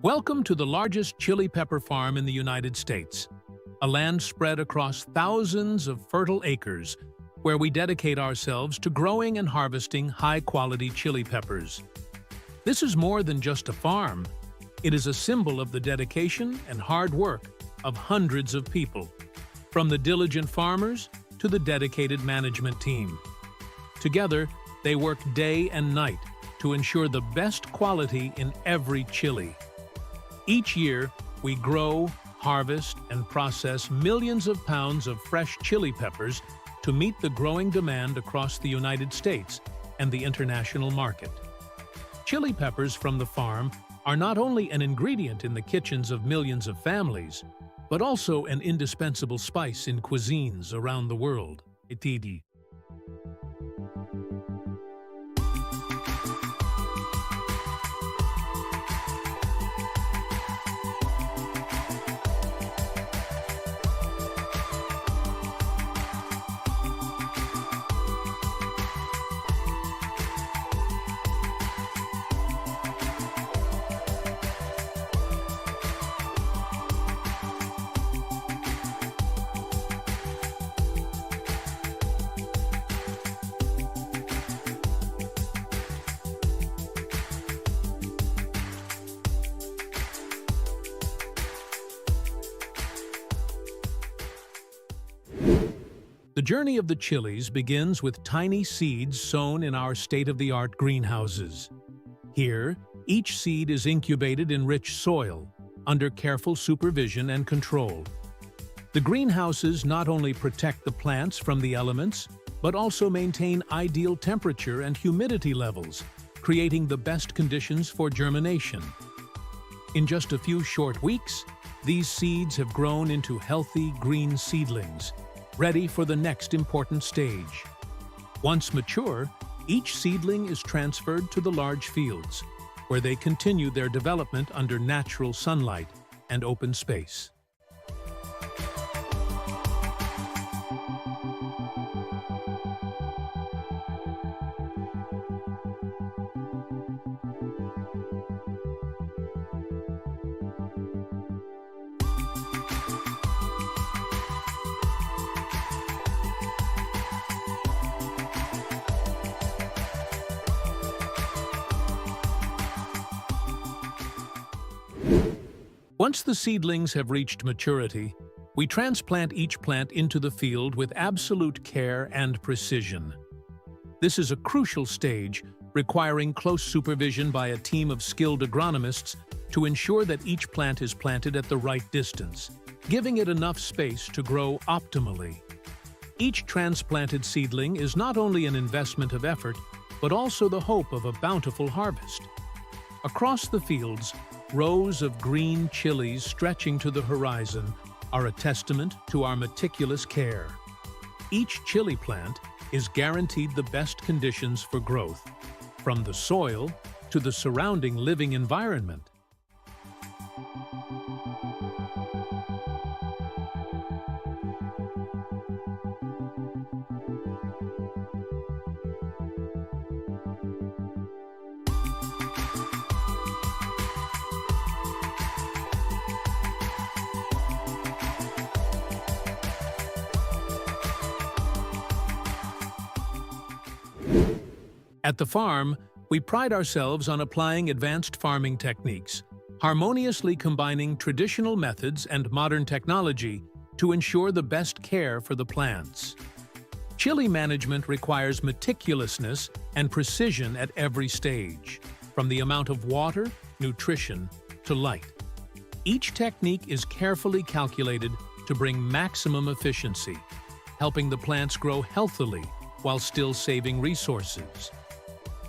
Welcome to the largest chili pepper farm in the United States, a land spread across thousands of fertile acres where we dedicate ourselves to growing and harvesting high-quality chili peppers. This is more than just a farm. It is a symbol of the dedication and hard work of hundreds of people, from the diligent farmers to the dedicated management team. Together, they work day and night to ensure the best quality in every chili. Each year, we grow, harvest, and process millions of pounds of fresh chili peppers to meet the growing demand across the United States and the international market. Chili peppers from the farm are not only an ingredient in the kitchens of millions of families, but also an indispensable spice in cuisines around the world. The journey of the chilies begins with tiny seeds sown in our state-of-the-art greenhouses. Here, each seed is incubated in rich soil, under careful supervision and control. The greenhouses not only protect the plants from the elements, but also maintain ideal temperature and humidity levels, creating the best conditions for germination. In just a few short weeks, these seeds have grown into healthy green seedlings, ready for the next important stage. Once mature, each seedling is transferred to the large fields, where they continue their development under natural sunlight and open space. Once the seedlings have reached maturity, we transplant each plant into the field with absolute care and precision. This is a crucial stage, requiring close supervision by a team of skilled agronomists to ensure that each plant is planted at the right distance, giving it enough space to grow optimally. Each transplanted seedling is not only an investment of effort, but also the hope of a bountiful harvest. Across the fields, rows of green chilies stretching to the horizon are a testament to our meticulous care. Each chili plant is guaranteed the best conditions for growth, from the soil to the surrounding living environment. At the farm, we pride ourselves on applying advanced farming techniques, harmoniously combining traditional methods and modern technology to ensure the best care for the plants. Chili management requires meticulousness and precision at every stage, from the amount of water, nutrition, to light. Each technique is carefully calculated to bring maximum efficiency, helping the plants grow healthily while still saving resources.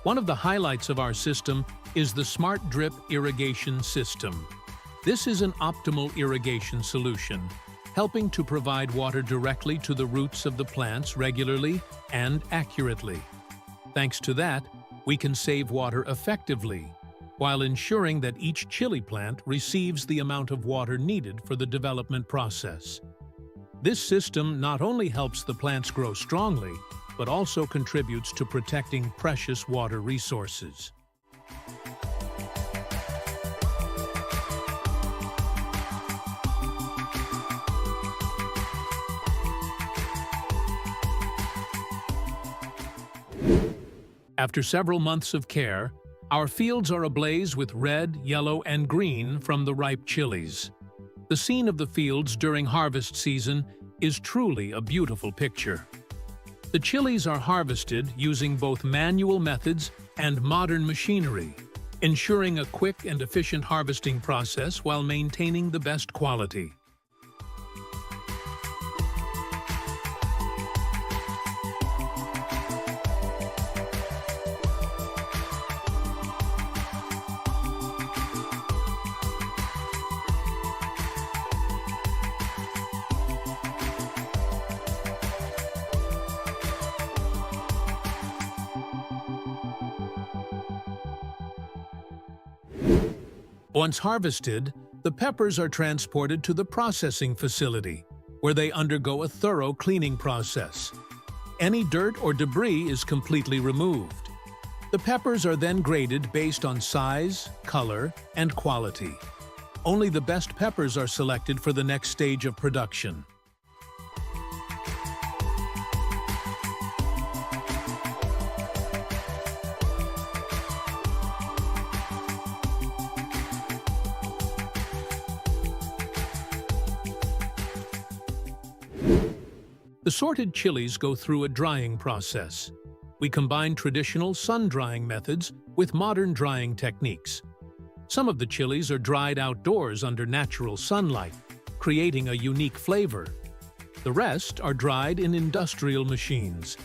One of the highlights of our system is the Smart Drip Irrigation System. This is an optimal irrigation solution, helping to provide water directly to the roots of the plants regularly and accurately. Thanks to that, we can save water effectively, while ensuring that each chili plant receives the amount of water needed for the development process. This system not only helps the plants grow strongly, but also contributes to protecting precious water resources. After several months of care, our fields are ablaze with red, yellow, and green from the ripe chilies. The scene of the fields during harvest season is truly a beautiful picture. The chilies are harvested using both manual methods and modern machinery, ensuring a quick and efficient harvesting process while maintaining the best quality. Once harvested, the peppers are transported to the processing facility, where they undergo a thorough cleaning process. Any dirt or debris is completely removed. The peppers are then graded based on size, color, and quality. Only the best peppers are selected for the next stage of production. The sorted chilies go through a drying process. We combine traditional sun-drying methods with modern drying techniques. Some of the chilies are dried outdoors under natural sunlight, creating a unique flavor. The rest are dried in industrial machines,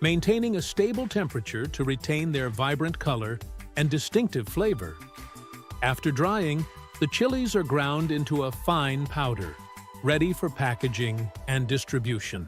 maintaining a stable temperature to retain their vibrant color and distinctive flavor. After drying, the chilies are ground into a fine powder, ready for packaging and distribution.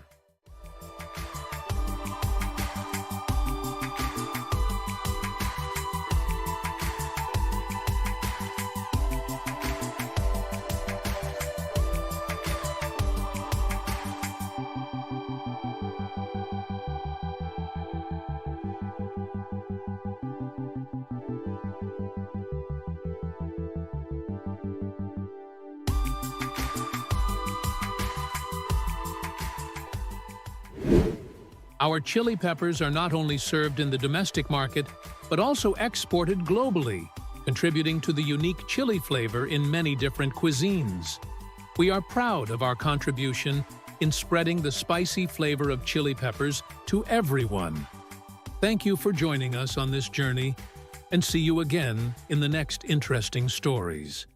Our chili peppers are not only served in the domestic market, but also exported globally, contributing to the unique chili flavor in many different cuisines. We are proud of our contribution in spreading the spicy flavor of chili peppers to everyone. Thank you for joining us on this journey, and see you again in the next interesting stories.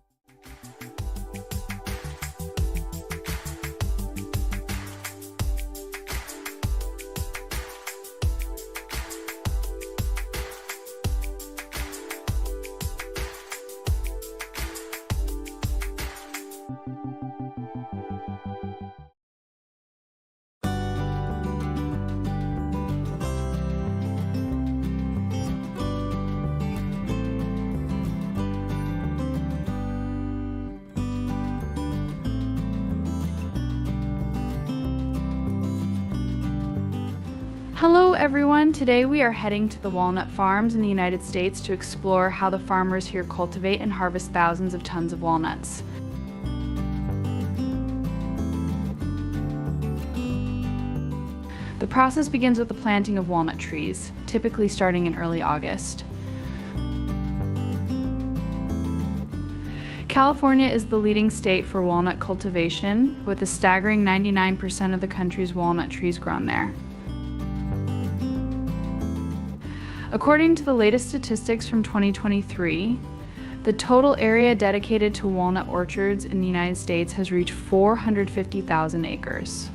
Hello everyone, today we are heading to the walnut farms in the United States to explore how the farmers here cultivate and harvest thousands of tons of walnuts. The process begins with the planting of walnut trees, typically starting in early August. California is the leading state for walnut cultivation, with a staggering 99% of the country's walnut trees grown there. According to the latest statistics from 2023, the total area dedicated to walnut orchards in the United States has reached 450,000 acres.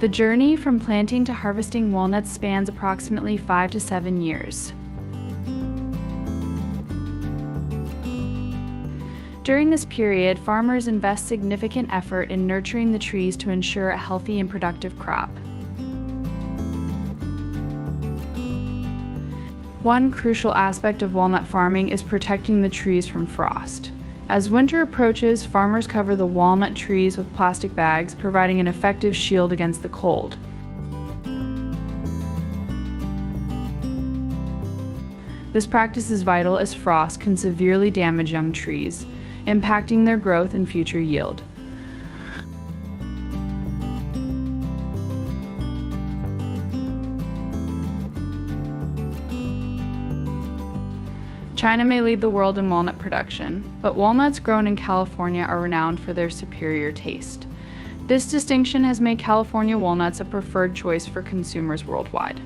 The journey from planting to harvesting walnuts spans approximately 5 to 7 years. During this period, farmers invest significant effort in nurturing the trees to ensure a healthy and productive crop. One crucial aspect of walnut farming is protecting the trees from frost. As winter approaches, farmers cover the walnut trees with plastic bags, providing an effective shield against the cold. This practice is vital as frost can severely damage young trees, impacting their growth and future yield. China may lead the world in walnut production, but walnuts grown in California are renowned for their superior taste. This distinction has made California walnuts a preferred choice for consumers worldwide.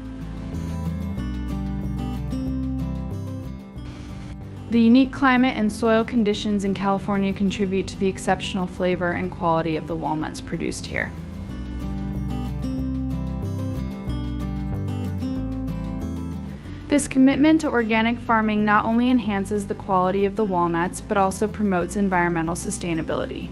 The unique climate and soil conditions in California contribute to the exceptional flavor and quality of the walnuts produced here. This commitment to organic farming not only enhances the quality of the walnuts, but also promotes environmental sustainability.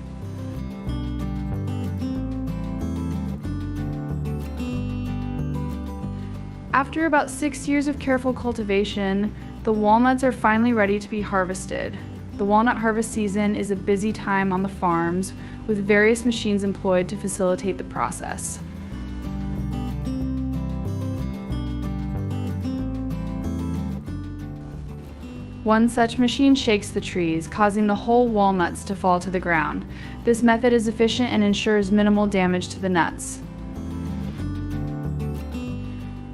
After about 6 years of careful cultivation, the walnuts are finally ready to be harvested. The walnut harvest season is a busy time on the farms, with various machines employed to facilitate the process. One such machine shakes the trees, causing the whole walnuts to fall to the ground. This method is efficient and ensures minimal damage to the nuts.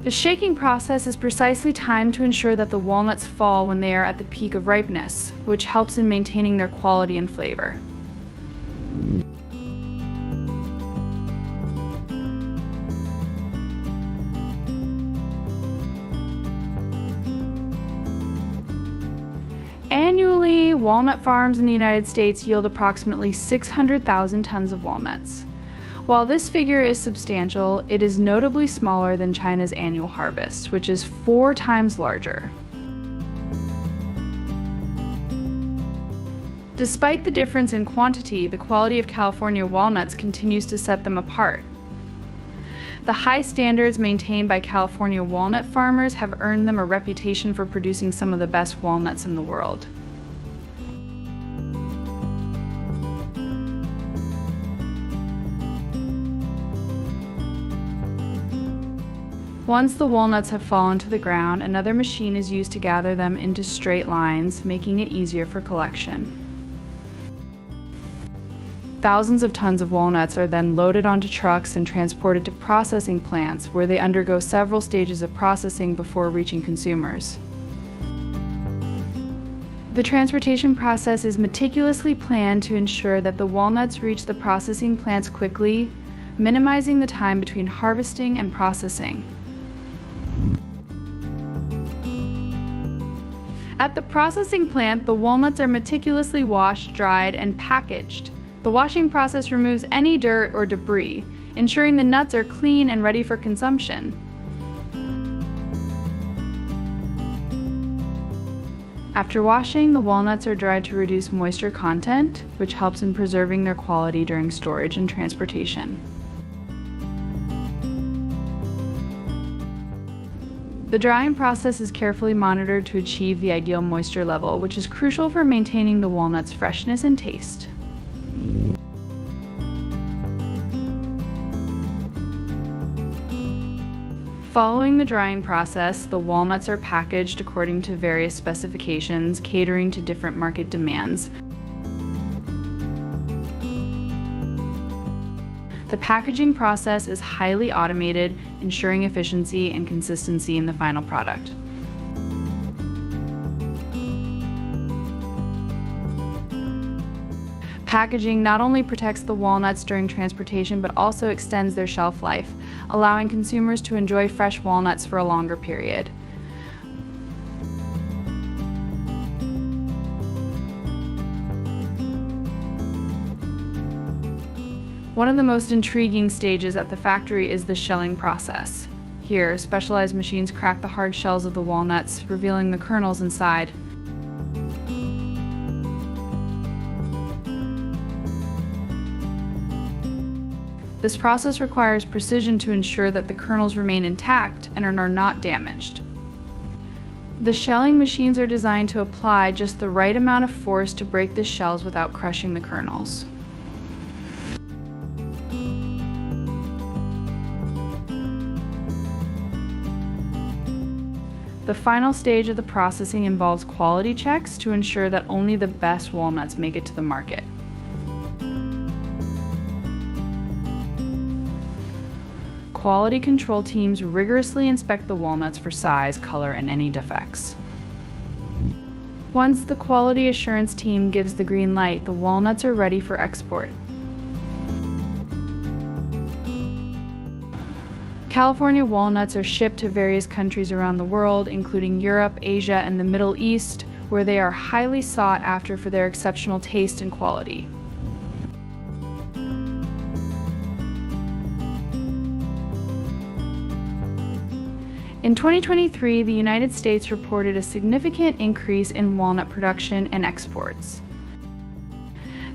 The shaking process is precisely timed to ensure that the walnuts fall when they are at the peak of ripeness, which helps in maintaining their quality and flavor. Annually, walnut farms in the United States yield approximately 600,000 tons of walnuts. While this figure is substantial, it is notably smaller than China's annual harvest, which is 4 times larger. Despite the difference in quantity, the quality of California walnuts continues to set them apart. The high standards maintained by California walnut farmers have earned them a reputation for producing some of the best walnuts in the world. Once the walnuts have fallen to the ground, another machine is used to gather them into straight lines, making it easier for collection. Thousands of tons of walnuts are then loaded onto trucks and transported to processing plants, where they undergo several stages of processing before reaching consumers. The transportation process is meticulously planned to ensure that the walnuts reach the processing plants quickly, minimizing the time between harvesting and processing. At the processing plant, the walnuts are meticulously washed, dried, and packaged. The washing process removes any dirt or debris, ensuring the nuts are clean and ready for consumption. After washing, the walnuts are dried to reduce moisture content, which helps in preserving their quality during storage and transportation. The drying process is carefully monitored to achieve the ideal moisture level, which is crucial for maintaining the walnut's freshness and taste. Following the drying process, the walnuts are packaged according to various specifications, catering to different market demands. The packaging process is highly automated, ensuring efficiency and consistency in the final product. Packaging not only protects the walnuts during transportation, but also extends their shelf life, allowing consumers to enjoy fresh walnuts for a longer period. One of the most intriguing stages at the factory is the shelling process. Here, specialized machines crack the hard shells of the walnuts, revealing the kernels inside. This process requires precision to ensure that the kernels remain intact and are not damaged. The shelling machines are designed to apply just the right amount of force to break the shells without crushing the kernels. The The final stage of the processing involves quality checks to ensure that only the best walnuts make it to the market. Quality control teams rigorously inspect the walnuts for size, color, and any defects. Once the quality assurance team gives the green light, the walnuts are ready for export. California walnuts are shipped to various countries around the world, including Europe, Asia, and the Middle East, where they are highly sought after for their exceptional taste and quality. In 2023, the United States reported a significant increase in walnut production and exports.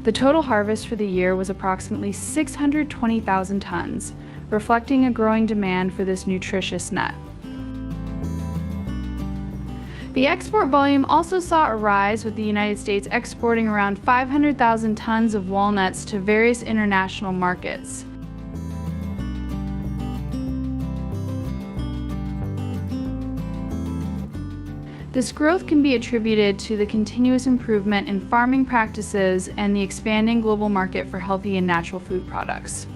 The total harvest for the year was approximately 620,000 tons, reflecting a growing demand for this nutritious nut. The export volume also saw a rise, with the United States exporting around 500,000 tons of walnuts to various international markets. This growth can be attributed to the continuous improvement in farming practices and the expanding global market for healthy and natural food products.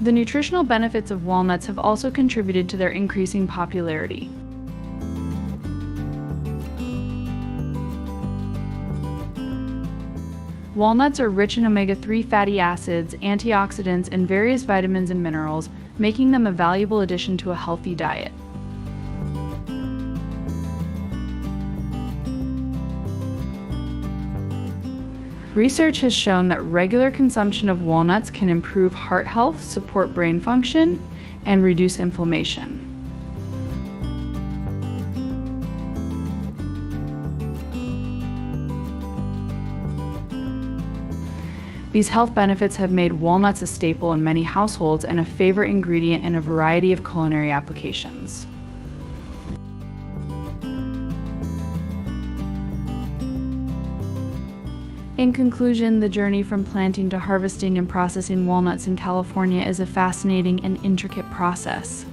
The nutritional benefits of walnuts have also contributed to their increasing popularity. Walnuts are rich in omega-3 fatty acids, antioxidants, and various vitamins and minerals, making them a valuable addition to a healthy diet. Research has shown that regular consumption of walnuts can improve heart health, support brain function, and reduce inflammation. These health benefits have made walnuts a staple in many households and a favorite ingredient in a variety of culinary applications. In conclusion, the journey from planting to harvesting and processing walnuts in California is a fascinating and intricate process.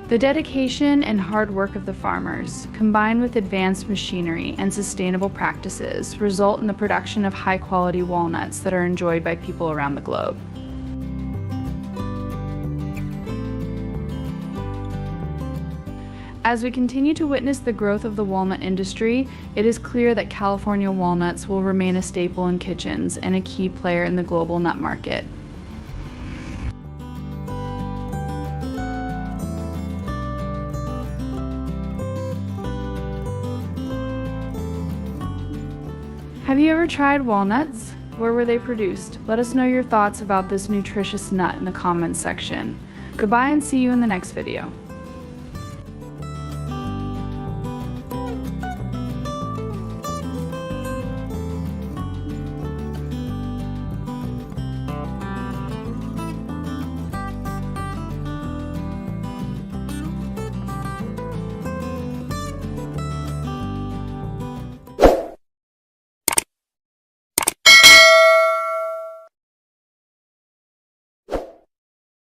The dedication and hard work of the farmers, combined with advanced machinery and sustainable practices, result in the production of high-quality walnuts that are enjoyed by people around the globe. As we continue to witness the growth of the walnut industry, it is clear that California walnuts will remain a staple in kitchens and a key player in the global nut market. Have you ever tried walnuts? Where were they produced? Let us know your thoughts about this nutritious nut in the comments section. Goodbye and see you in the next video.